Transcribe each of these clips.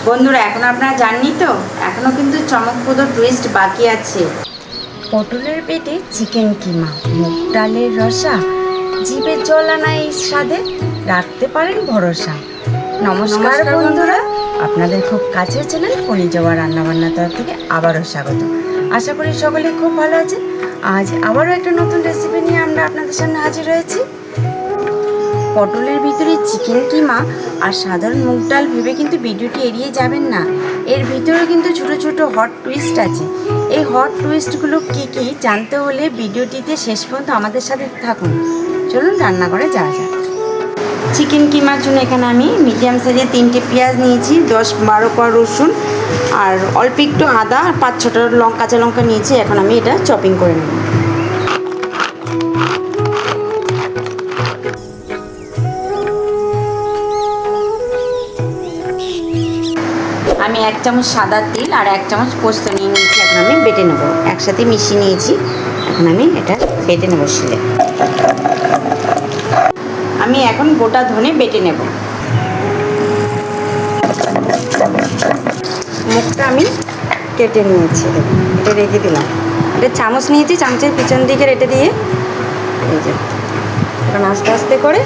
বন্ধুরা, এখন আপনারা জাননি তো, এখনো কিন্তু চমকপ্রদ টুইস্ট বাকি আছে। পটলের পেটে চিকেন কিমা, মুগ ডালের রসা, জিভে জল আনা এই স্বাদে রাখতে পারেন ভরসা। নমস্কার বন্ধুরা, আপনাদের খুব কাছের চ্যানেল কনি জবা রান্নাবান্নার তরফ থেকে আবারও স্বাগত। আশা করি সকলে খুব ভালো আছে। আজ আবারও একটা নতুন রেসিপি নিয়ে আমরা আপনাদের সামনে হাজির হয়েছি। পটলের ভিতরে চিকেন কিমা আর সাধারণ মুগ ডাল ভেবে কিন্তু ভিডিওটি এড়িয়ে যাবেন না। এর ভিতরে কিন্তু ছোট ছোট হট টুইস্ট আছে। এই হট টুইস্টগুলো কী কী জানতে হলে ভিডিওটিতে শেষ পর্যন্ত আমাদের সাথে থাকুন। চলুন রান্না করে যাওয়া যাক। চিকেন কিমার জন্য এখানে আমি মিডিয়াম সাইজের 3টে পেঁয়াজ নিয়েছি, 10-12 কোয়া রসুন আর অল্প একটু আদা আর 5-6টা কাঁচা লঙ্কা নিয়েছি। এখন আমি এটা চপিং করে নেব। আমি 1 চামচ সাদা তেল আর 1 চামচ পোস্ত নিয়ে নিয়েছি। এখন আমি বেটে নেব, একসাথে মিশিয়ে নিয়েছি। এখন আমি এটা বেটে নেব শিলে। আমি এখন গোটা ধনে বেটে নেব। মুখটা আমি কেটে নিয়েছি, এটা রেখে দিলাম। এটা চামচ নিয়েছি, চামচের পিছন দিকে রেটে দিয়ে এই যে এখন আস্তে আস্তে করে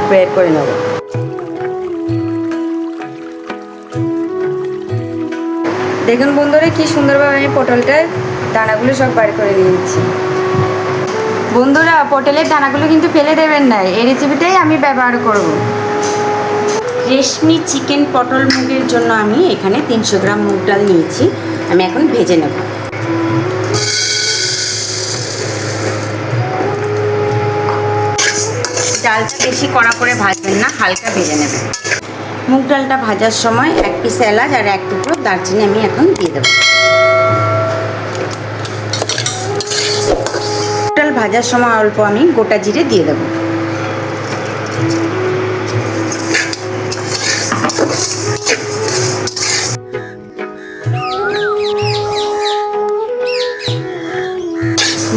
বের করে নেব। দেখুন বন্ধুরা, কি সুন্দরভাবে আমি পটলটার দানাগুলো সব বার করে নিয়েছি। বন্ধুরা, পটলের দানাগুলো কিন্তু ফেলে দেবেন না, এই রেসিপিটাই আমি ব্যবহার করব। রেশমি চিকেন পটল মুগের জন্য আমি এখানে 300 গ্রাম মুগ ডাল নিয়েছি। আমি এখন ভেজে নেব। ডালটা বেশি কড়া করে ভাজবেন না, হালকা ভেজে নেবেন। মুগ ডালটা ভাজার সময় 1 পিস এলাচ আর 1 টুকরো দারচিনি আমি এখন দিয়ে দেবো। মুগ ডাল ভাজার সময় অল্প আমি গোটা জিরে দিয়ে দেবো।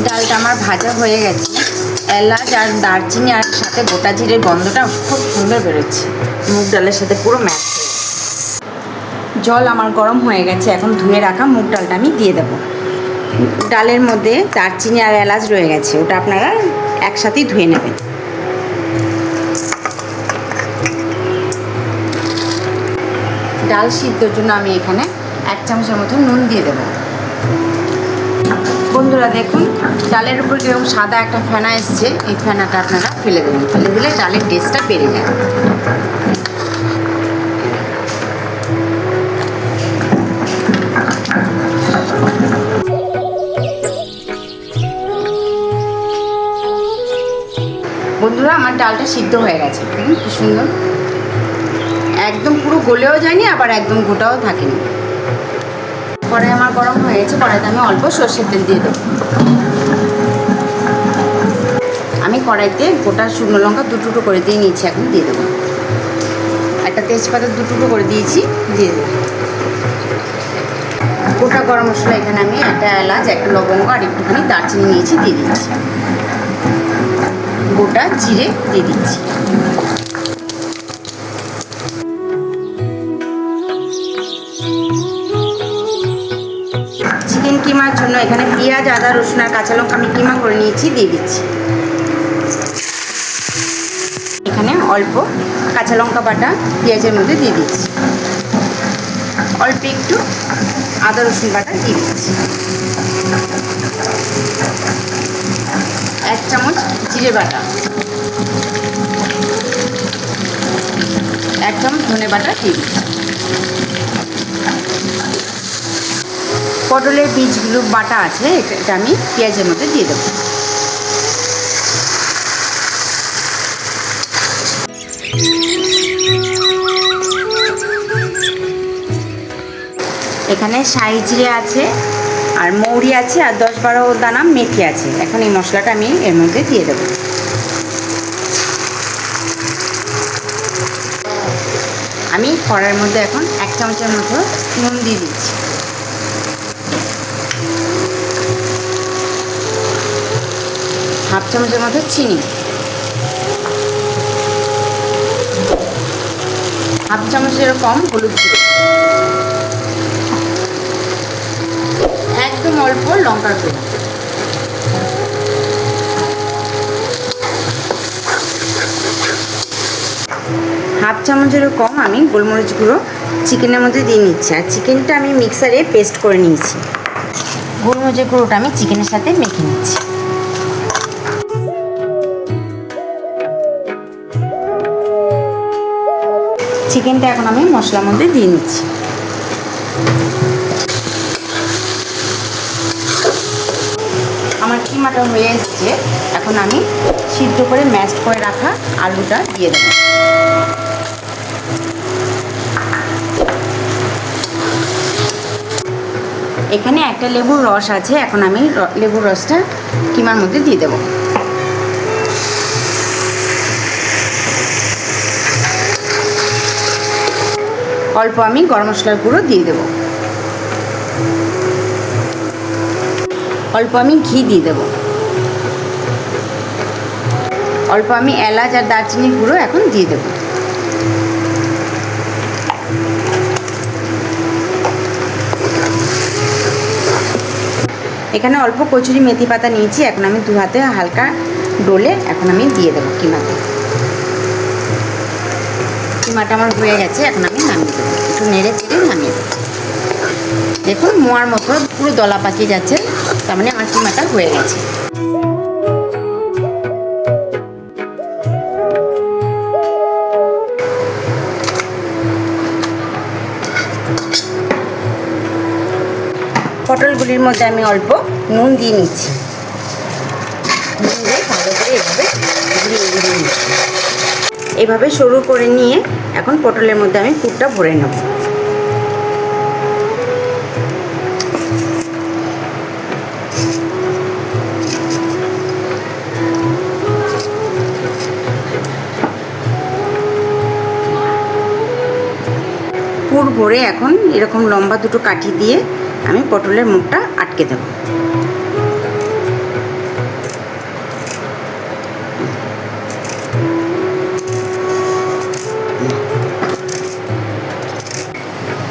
ডালটা আমার ভাজা হয়ে গেছে। এলাচ আর দারচিনি আর সাথে গোটা জিরের গন্ধটা খুব সুন্দর বেরোচ্ছে, মুগ ডালের সাথে পুরো ম্যাচ। জল আমার গরম হয়ে গেছে। এখন ধুয়ে রাখা মুগ ডালটা আমি দিয়ে দেবো। ডালের মধ্যে দারচিনি আর এলাচ রয়ে গেছে, ওটা আপনারা একসাথেই ধুয়ে নেবেন। ডাল সিদ্ধর জন্য আমি এখানে 1 চামচের মতো নুন দিয়ে দেবো। বন্ধুরা দেখুন, ডালের উপর কীরকম সাদা একটা ফেনা এসছে, এই ফেনাটা আপনারা ফেলে দেবেন। ফেলে দিলে ডালের টেস্টটা বেড়ে যায়। বন্ধুরা, আমার ডালটা সিদ্ধ হয়ে গেছে। দেখুন কি সুন্দর, একদম পুরো গলেও যায়নি, আবার একদম গোটাও থাকেনি। কড়াই আমার গরম হয়ে গেছে। কড়াইতে আমি অল্প সর্ষের তেল দিয়ে দেবো। আমি কড়াইতে গোটা শুকনো লঙ্কা 2 টুকরো করে দিয়ে নিয়েছি, এখন দিয়ে দেবো। একটা তেজপাতা 2 টুকরো করে দিয়েছি, দিয়ে দেবো। গোটা গরম মশলা এখানে আমি 1টা এলাচ, 1টা লবঙ্গ আর একটুখানি দারচিনি নিয়েছি, দিয়ে দিচ্ছি। গোটা জিরে দিয়ে দিচ্ছি। চিকেন কিমার জন্য এখানে পেঁয়াজ, আদা, রসুন আর কাঁচা লঙ্কা আমি কিমা করে নিয়েছি, দিয়ে দিচ্ছি। এখানে অল্প কাঁচা লঙ্কা বাটা পেঁয়াজের মধ্যে দিয়ে দিচ্ছি। অল্প একটু আদা রসুন বাটা দিয়ে দিচ্ছি। 1 চামচ জিরে বাটা, 1 চামচ ধনে বাটা দিয়ে দিচ্ছি। পটলের বীজগুলো বাটা আছে, এটা আমি পেঁয়াজের মধ্যে দিয়ে দেবো। এখানে শাহি জিরে আছে আর মৌরি আছে আর 10-12 দানা মেথি আছে। এখন এই মশলাটা আমি এর মধ্যে দিয়ে দেবো। আমি কড়াইয়ের মধ্যে এখন 1 চামচের মতো নুন দিয়ে দিচ্ছি। হাফ চামচের মতো চিনি, হাফ চামচ এরকম হলুদ গুঁড়ো, একদম অল্প লঙ্কার গুঁড়ো, হাফ চামচেরও কম আমি গোলমরিচ গুঁড়ো চিকেনের মধ্যে দিয়ে নিচ্ছি। আর চিকেনটা আমি মিক্সারে পেস্ট করে নিয়েছি। গোলমরিচের গুঁড়োটা আমি চিকেনের সাথে মেখে নিচ্ছি। চিকেনটা এখন আমি মশলার মধ্যে দিয়ে নিচ্ছি। আমার কিমাটা হয়ে এসছে, এখন আমি সিদ্ধ করে ম্যাশ করে রাখা আলুটা দিয়ে দেবো। এখানে একটা লেবুর রস আছে, এখন আমি লেবুর রসটা কিমার মধ্যে দিয়ে দেবো। অল্প আমি গরম মশলার গুঁড়ো দিয়ে দেবো, অল্প আমি ঘি দিয়ে দেবো, অল্প আমি এলাচ আর দারচিনির গুঁড়ো এখন দিয়ে দেবো। এখানে অল্প কচুরি মেথি পাতা নিয়েছি, এখন আমি দু হাতে হালকা ডলে এখন আমি দিয়ে দেবো কিমাতে। কিমাটা আমার হয়ে গেছে, এখন আমি নামিয়ে দেবো, একটু নেড়ে চেড়ে নামিয়ে দেবো। দেখুন মোয়ার মতো পুরো দলা পাকিয়ে যাচ্ছে, তার মানে আমার কিমাটা হয়ে গেছে। পটলগুলির মধ্যে আমি অল্প নুন দিয়ে নিচ্ছি। নুন দিয়ে ভালো করে এভাবে সরু করে নিয়ে এখন পটলের মধ্যে আমি পুরটা ভরে নেব। পুর ভরে এখন এরকম লম্বা দুটো কাঠি দিয়ে আমি পটলের মুখটা আটকে দেব।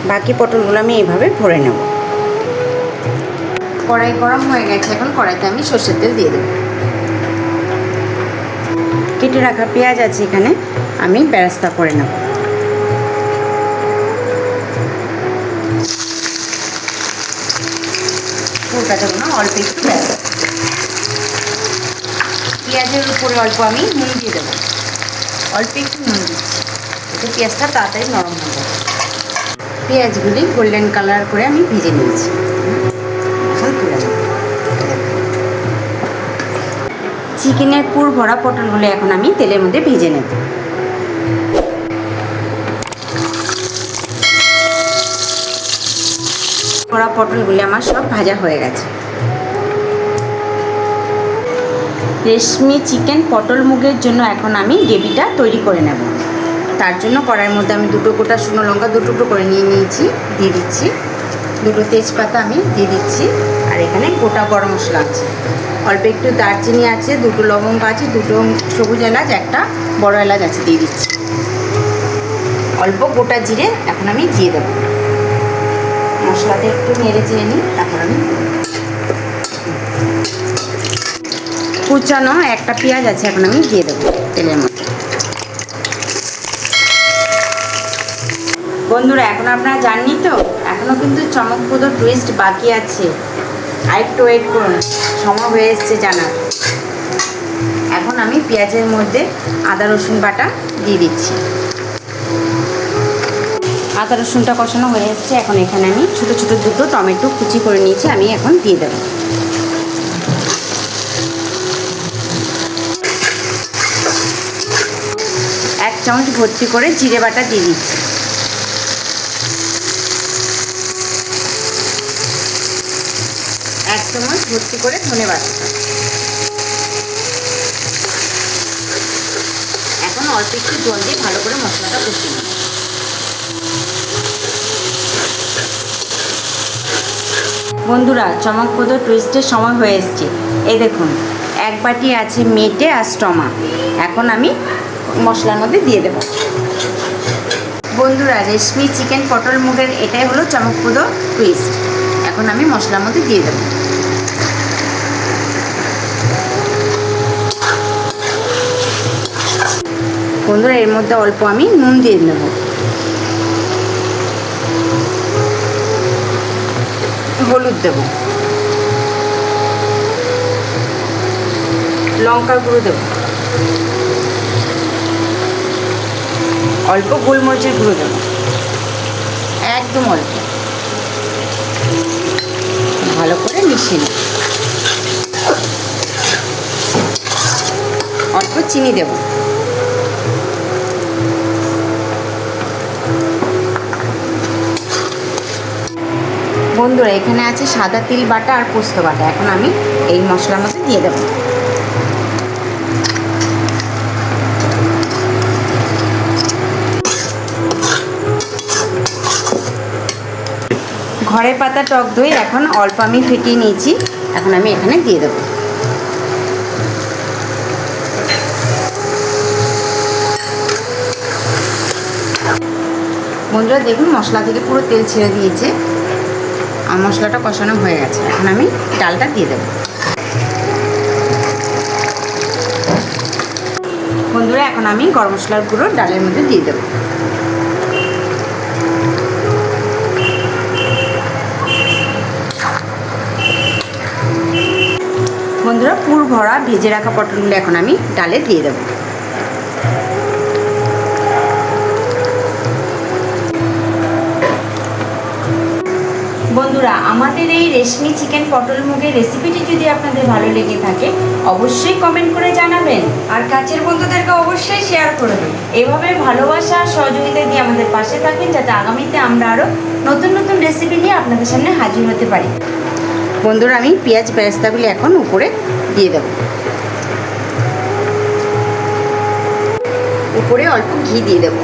বাকি পটলগুলো আমি এইভাবে ভরে নেব। কড়াই গরম হয়ে গেছে, এখন কড়াইতে আমি সর্ষের তেল দিয়ে দেব। কেটে রাখা পেঁয়াজ আছে, এখানে আমি বেরেস্তা করে নেব। পুরোটা না অল্প একটু পেঁয়াজের উপরে অল্প আমি নুন দিয়ে দেবো, অল্প একটু নুন দিচ্ছি, এতে পেঁয়াজটা তাড়াতাড়ি নরম হয়ে যাবে। পেঁয়াজগুলি গোল্ডেন কালার করে আমি ভেজে নিয়েছি, এখন তুলে নেব। চিকেনের পুর ভরা পটলগুলো এখন আমি তেলের মধ্যে ভেজে নেব। ভরা পটলগুলি আমার সব ভাজা হয়ে গেছে। রেশমি চিকেন পটল মুগের জন্য এখন আমি গ্রেভিটা তৈরি করে নেব। তার জন্য কড়াইয়ের মধ্যে আমি দুটো গোটা শুকনো লঙ্কা দুটো করে নিয়েছি, দিয়ে দিচ্ছি। দুটো তেজপাতা আমি দিয়ে দিচ্ছি। আর এখানে গোটা গরম মশলা আছে, অল্প একটু দারচিনি আছে, দুটো লবঙ্গ আছে, দুটো সবুজ এলাচ, একটা বড় এলাচ আছে, দিয়ে দিচ্ছি। অল্প গোটা জিরে এখন আমি দিয়ে দেবো। মশলাটা একটু নেড়ে চেড়ে নিই, তারপর আমি কুচানো একটা পেঁয়াজ আছে, এখন আমি দিয়ে দেবো তেলের মধ্যে। বন্ধুরা এখন আপনারা জাননি তো, এখনও কিন্তু চমকপ্রদ টুইস্ট বাকি আছে, আরেকটু ওয়েট করুন, সময় হয়ে এসছে জানার। এখন আমি পেঁয়াজের মধ্যে আদা রসুন বাটা দিয়ে দিচ্ছি। আদা রসুনটা কষানো হয়ে এসছে, এখন এখানে আমি ছোটো ছোটো দুটো টমেটো কুচি করে নিয়েছি, আমি এখন দিয়ে দেবো। এক চামচ ভর্তি করে জিরে বাটা দিয়ে দিচ্ছি। এক চামচ ভর্তি করে ধনে বাটা। এখন অল্প একটু জল দিয়ে ভালো করে মশলাটা কষিয়ে নেব। বন্ধুরা চমকপ্রদ টুইস্টের সময় হয়ে এসছে। এই দেখুন এক বাটি আছে মেটে আর স্টমা, এখন আমি মশলার মধ্যে দিয়ে দেব। বন্ধুরা, রেশমি চিকেন পটল মুগের এটাই হলো চমকপ্রদ টুইস্ট। এখন আমি মশলার মধ্যে দিয়ে দেবো। বন্ধুরা, এর মধ্যে অল্প আমি নুন দিয়ে নেব, হলুদ দেব, লঙ্কার গুঁড়ো দেব, অল্প গোলমরিচের গুঁড়ো দেব, একদম অল্প। ভালো করে মিশিয়ে নেব। অল্প চিনি দেব। বন্ধুরা, এখানে আছে সাদা তিল বাটা আর পোস্ত বাটা। এখন আমি এই মশলার মধ্যে দিয়ে দেব। ঘরে পাতা টক দই এখন অল্প আমি ফেটিয়ে নিয়েছি, এখন আমি এখানে দিয়ে দেব। বন্ধুরা দেখুন, মশলা থেকে পুরো তেল ছেড়ে দিয়েছে আর মশলাটা কষানো হয়ে গেছে। এখন আমি ডালটা দিয়ে দেব। বন্ধুরা, এখন আমি গরম মশলার গুঁড়ো ডালের মধ্যে দিয়ে দেব। বন্ধুরা, পুর ভরা ভেজে রাখা পটলগুলো এখন আমি ডালে দিয়ে দেব। বন্ধুরা, আমাদের এই রেশমি চিকেন পটল মুগের রেসিপিটি যদি আপনাদের ভালো লেগে থাকে অবশ্যই কমেন্ট করে জানাবেন, আর কাছের বন্ধুদেরকে অবশ্যই শেয়ার করবেন। এভাবে ভালোবাসা আর সহযোগিতা দিয়ে আমাদের পাশে থাকবেন, যাতে আগামীতে আমরা আরও নতুন নতুন রেসিপি নিয়ে আপনাদের সামনে হাজির হতে পারি। বন্ধুরা, আমি পেঁয়াজ বেরেস্তাগুলি এখন উপরে দিয়ে দেব। উপরে অল্প ঘি দিয়ে দেব।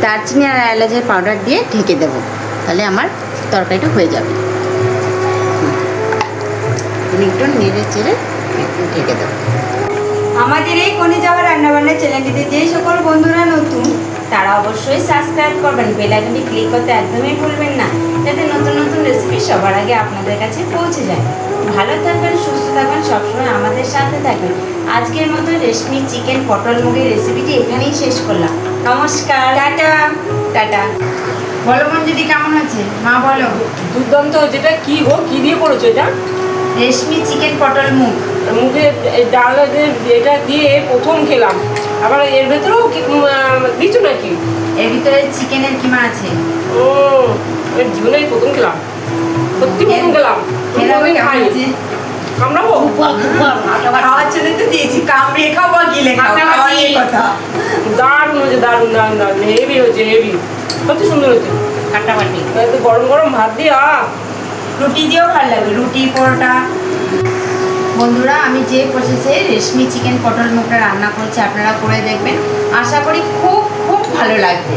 দারচিনি আর এলাচের পাউডার দিয়ে ঢেকে দেব, তাহলে আমার তরকারিটা হয়ে যাবে। একটু নেড়ে চেড়ে ঢেকে দেব। আমাদের এই কোণে যাওয়া রান্নাবান্না চ্যানেলটিতে যে সকল বন্ধুরা নতুন, তারা অবশ্যই সাবস্ক্রাইব করবেন, বেল আইকনটি ক্লিক করতে একদমই ভুলবেন না, যাতে নতুন নতুন রেসিপি সবার আগে আপনাদের কাছে পৌঁছে যায়। ভালো থাকবেন, সুস্থ থাকবেন, সবসময় আমাদের সাথে থাকবেন। আজকের মতো রেশমি চিকেন পটল মুগের রেসিপিটি এখানেই শেষ করলাম। নমস্কার, টাটা টাটা। বলো মঞ্জুদি, কেমন আছে? মা বলো। দুর্দান্ত। যেটা কি গো, কি দিয়ে করেছো এটা? রেশমি চিকেন পটল মুগ। মুখে ডাল এটা দিয়ে প্রথম খেলাম, আবার এর ভেতরেও দিচ্ছ নাকি? এর ভিতরে চিকেনের কিমা আছে। ও, জীবনে প্রথম খেলাম, সত্যি প্রথম খেলাম। খাই কামড়াবো? খাওয়ার জন্য তো দিয়েছি, কামড়িয়ে খাবো গিলে কথা। দারুণ হয়েছে, দারুণ দারুণ দারুণ, হেভি হয়েছে, হেভি, সত্যি সুন্দর হয়েছে। কাটাবাটি গরম গরম ভাত দিয়ে রুটি দিয়েও ভালো লাগবে, রুটি পরোটা। বন্ধুরা, আমি যে প্রসেসে রেশমি চিকেন পটল মুগটা রান্না করেছি আপনারা করে দেখবেন, আশা করি খুব খুব ভালো লাগবে।